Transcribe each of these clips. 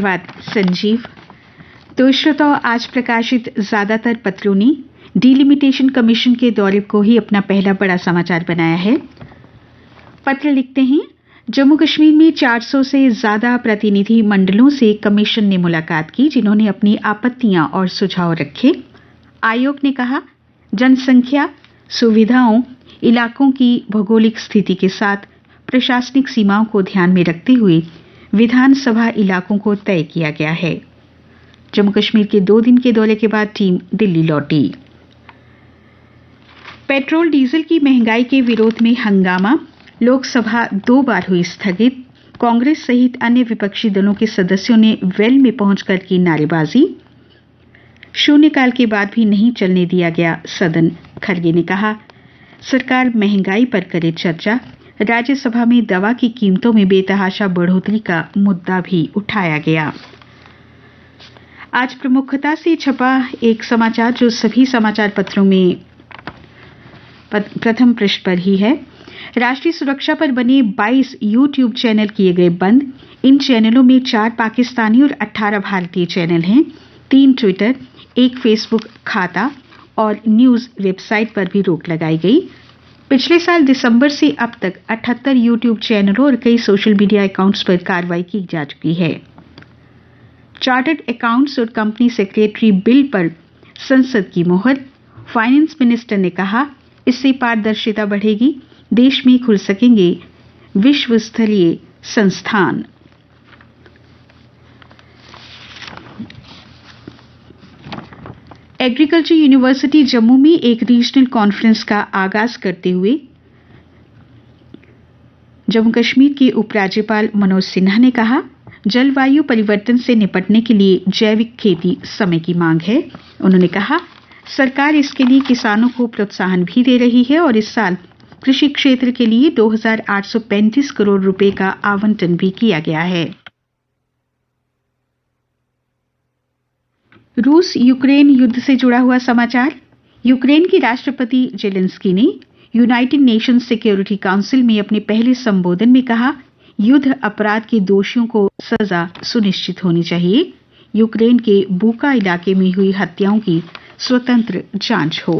धन्यवाद संजीव। तो श्रोताओ, आज प्रकाशित ज्यादातर पत्रों ने डिलिमिटेशन कमीशन के दौरे को ही अपना पहला बड़ा समाचार बनाया है। पत्र लिखते हैं, जम्मू कश्मीर में 400 से ज्यादा प्रतिनिधि मंडलों से कमीशन ने मुलाकात की, जिन्होंने अपनी आपत्तियां और सुझाव रखे। आयोग ने कहा, जनसंख्या, सुविधाओं, इलाकों की भौगोलिक स्थिति के साथ प्रशासनिक सीमाओं को ध्यान में रखते हुए विधानसभा इलाकों को तय किया गया है। जम्मू कश्मीर के 2 दिन के दौरे के बाद टीम दिल्ली लौटी। पेट्रोल डीजल की महंगाई के विरोध में हंगामा, लोकसभा 2 बार हुई स्थगित। कांग्रेस सहित अन्य विपक्षी दलों के सदस्यों ने वेल में पहुंचकर की नारेबाजी। शून्यकाल के बाद भी नहीं चलने दिया गया सदन। खरगे ने कहा, सरकार महंगाई पर करे चर्चा। राज्यसभा में दवा की कीमतों में बेतहाशा बढ़ोतरी का मुद्दा भी उठाया गया। आज प्रमुखता से छपा एक समाचार जो सभी समाचार पत्रों में प्रथम पृष्ठ पर ही है। राष्ट्रीय सुरक्षा पर बने 22 यूट्यूब चैनल किए गए बंद। इन चैनलों में 4 पाकिस्तानी और 18 भारतीय चैनल हैं। 3 ट्विटर, 1 फेसबुक खाता और न्यूज वेबसाइट पर भी रोक लगाई गई। पिछले साल दिसंबर से अब तक 78 यूट्यूब चैनलों और कई सोशल मीडिया अकाउंट्स पर कार्रवाई की जा चुकी है। चार्टर्ड अकाउंट्स और कंपनी सेक्रेटरी बिल पर संसद की मोहर। फाइनेंस मिनिस्टर ने कहा, इससे पारदर्शिता बढ़ेगी, देश में खुल सकेंगे विश्व स्तरीय संस्थान। एग्रीकल्चर यूनिवर्सिटी जम्मू में एक रीजनल कॉन्फ्रेंस का आगाज करते हुए जम्मू कश्मीर के उपराज्यपाल मनोज सिन्हा ने कहा, जलवायु परिवर्तन से निपटने के लिए जैविक खेती समय की मांग है। उन्होंने कहा, सरकार इसके लिए किसानों को प्रोत्साहन भी दे रही है और इस साल कृषि क्षेत्र के लिए 2,835 करोड़ रुपए का आवंटन भी किया गया है। रूस यूक्रेन युद्ध से जुड़ा हुआ समाचार। यूक्रेन के राष्ट्रपति जेलेंस्की ने यूनाइटेड नेशंस सिक्योरिटी काउंसिल में अपने पहले संबोधन में कहा, युद्ध अपराध के दोषियों को सजा सुनिश्चित होनी चाहिए। यूक्रेन के बूका इलाके में हुई हत्याओं की स्वतंत्र जांच हो।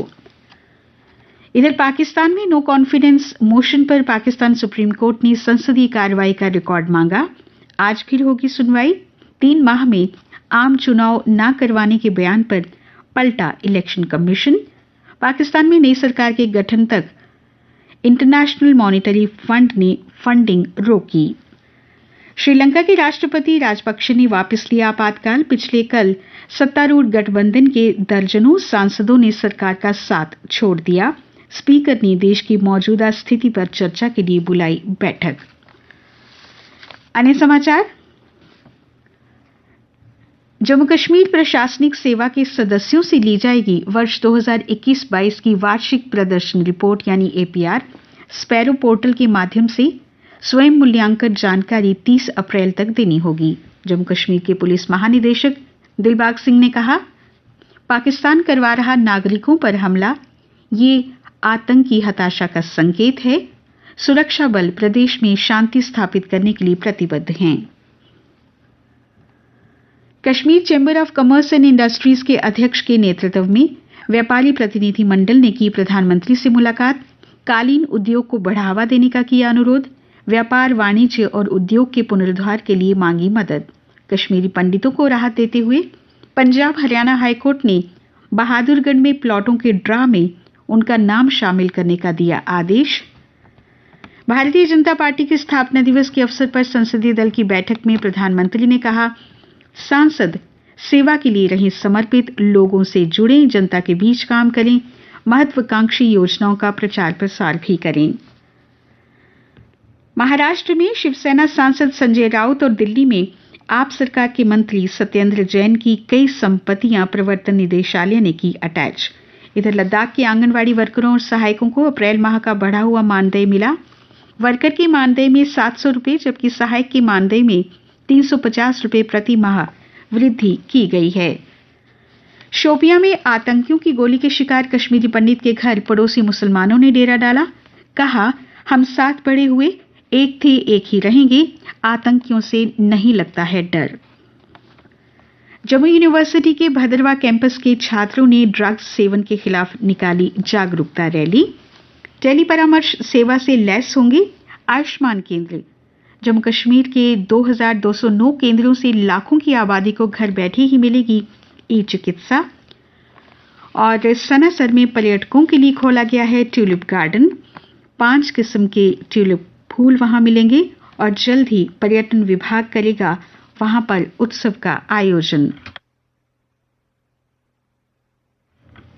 इधर पाकिस्तान में नो कॉन्फिडेंस मोशन पर पाकिस्तान सुप्रीम कोर्ट ने संसदीय कार्रवाई का रिकॉर्ड मांगा। आज फिर होगी सुनवाई। 3 माह में आम चुनाव न करवाने के बयान पर पलटा इलेक्शन कमीशन। पाकिस्तान में नई सरकार के गठन तक इंटरनेशनल मॉनेटरी फंड ने फंडिंग रोकी। श्रीलंका के राष्ट्रपति राजपक्षे ने वापस लिया आपातकाल। पिछले कल सत्तारूढ़ गठबंधन के दर्जनों सांसदों ने सरकार का साथ छोड़ दिया। स्पीकर ने देश की मौजूदा स्थिति पर चर्चा के लिए बुलाई बैठक। अन्य समाचार। जम्मू कश्मीर प्रशासनिक सेवा के सदस्यों से ली जाएगी वर्ष 2021-22 की वार्षिक प्रदर्शन रिपोर्ट यानी एपीआर। स्पैरो पोर्टल के माध्यम से स्वयं मूल्यांकन जानकारी 30 अप्रैल तक देनी होगी। जम्मू कश्मीर के पुलिस महानिदेशक दिलबाग सिंह ने कहा, पाकिस्तान करवा रहा नागरिकों पर हमला, ये आतंकी हताशा का संकेत है। सुरक्षा बल प्रदेश में शांति स्थापित करने के लिए प्रतिबद्ध हैं। Kashmir chamber of commerce and industries के अध्यक्ष के नेतृत्व में व्यापारी प्रतिनिधि मंडल ने की प्रधानमंत्री से मुलाकात। कालीन उद्योग को बढ़ावा देने का किया अनुरोध। व्यापार, वाणिज्य और उद्योग के पुनरुद्धार के लिए मांगी मदद। कश्मीरी पंडितों को राहत देते हुए पंजाब हरियाणा हाईकोर्ट ने बहादुरगढ़ में प्लॉटों के ड्रा में उनका नाम शामिल करने का दिया आदेश। भारतीय जनता पार्टी के स्थापना दिवस के अवसर पर संसदीय दल की बैठक में प्रधानमंत्री ने कहा, सांसद सेवा के लिए रहें समर्पित, लोगों से जुड़ें, जनता के बीच काम करें, महत्वाकांक्षी योजनाओं का प्रचार प्रसार भी करें। महाराष्ट्र में शिवसेना सांसद संजय राउत और दिल्ली में आप सरकार के मंत्री सत्येंद्र जैन की कई संपत्तियां प्रवर्तन निदेशालय ने की अटैच। इधर लद्दाख के आंगनवाड़ी वर्करों और सहायकों को अप्रैल माह का बढ़ा हुआ मानदेय मिला। वर्कर के मानदेय में 700 रुपये जबकि सहायक के मानदेय में 350 रुपये प्रति माह वृद्धि की गई है। शोपियां में आतंकियों की गोली के शिकार कश्मीरी पंडित के घर पड़ोसी मुसलमानों ने डेरा डाला। कहा, हम साथ बड़े हुए, एक थे एक ही रहेंगे, आतंकियों से नहीं लगता है डर। जम्मू यूनिवर्सिटी के भदरवा कैंपस के छात्रों ने ड्रग्स सेवन के खिलाफ निकाली जागरूकता रैली। टेली परामर्श सेवा से लैस होंगे आयुष्मान केंद्र। जम्मू कश्मीर के 2209 केंद्रों से लाखों की आबादी को घर बैठे ही मिलेगी ई चिकित्सा। और सनासर में पर्यटकों के लिए खोला गया है ट्यूलिप गार्डन। 5 किस्म के ट्यूलिप फूल वहां मिलेंगे और जल्द ही पर्यटन विभाग करेगा वहां पर उत्सव का आयोजन।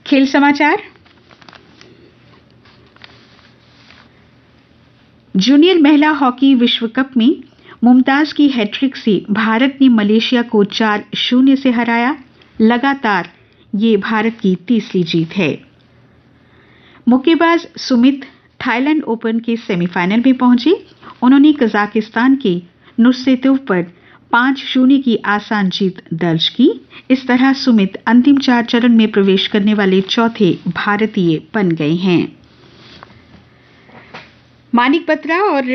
खेल समाचार। जूनियर महिला हॉकी विश्व कप में मुमताज की हैट्रिक से भारत ने मलेशिया को 4-0 से हराया। लगातार ये भारत की तीसरी जीत है। मुक्केबाज सुमित थाईलैंड ओपन के सेमीफाइनल में पहुंचे। उन्होंने कजाकिस्तान के नुर्सेतोव पर 5-0 की आसान जीत दर्ज की। इस तरह सुमित अंतिम 4 चरण में प्रवेश करने वाले चौथे भारतीय बन गए हैं। मानिक बत्रा और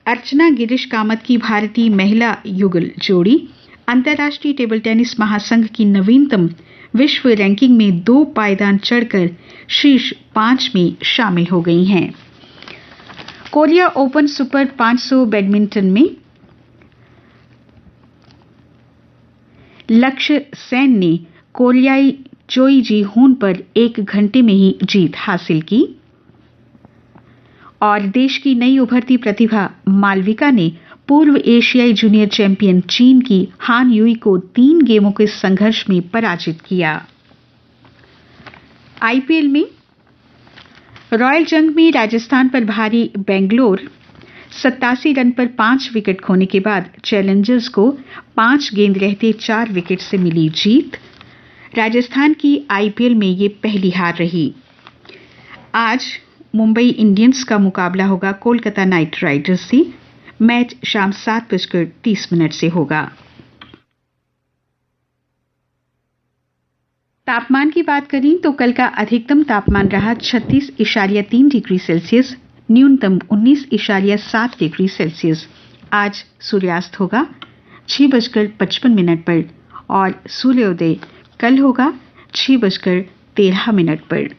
अर्चना गिरीश कामत की भारतीय महिला युगल जोड़ी अंतर्राष्ट्रीय टेबल टेनिस महासंघ की नवीनतम विश्व रैंकिंग में 2 पायदान चढ़कर शीर्ष 5 में शामिल हो गई हैं। कोरिया ओपन सुपर 500 बैडमिंटन में लक्ष्य सेन ने कोरियाई चोई जी होन पर 1 घंटे में ही जीत हासिल की। और देश की नई उभरती प्रतिभा मालविका ने पूर्व एशियाई जूनियर चैंपियन चीन की हान युई को 3 गेमों के संघर्ष में पराजित किया। आईपीएल में रॉयल जंग में राजस्थान पर भारी बेंगलोर 87 रन पर 5 विकेट खोने के बाद चैलेंजर्स को 5 गेंद रहते 4 विकेट से मिली जीत। राजस्थान की आईपीएल में ये पहली हार रही। आज मुंबई इंडियंस का मुकाबला होगा कोलकाता नाइट राइडर्स से। मैच शाम 7:30 से होगा। तापमान की बात करें तो कल का अधिकतम तापमान रहा 36.3 डिग्री सेल्सियस, न्यूनतम 19.7 डिग्री सेल्सियस। आज सूर्यास्त होगा 6:55 पर और सूर्योदय कल होगा 6:13 पर।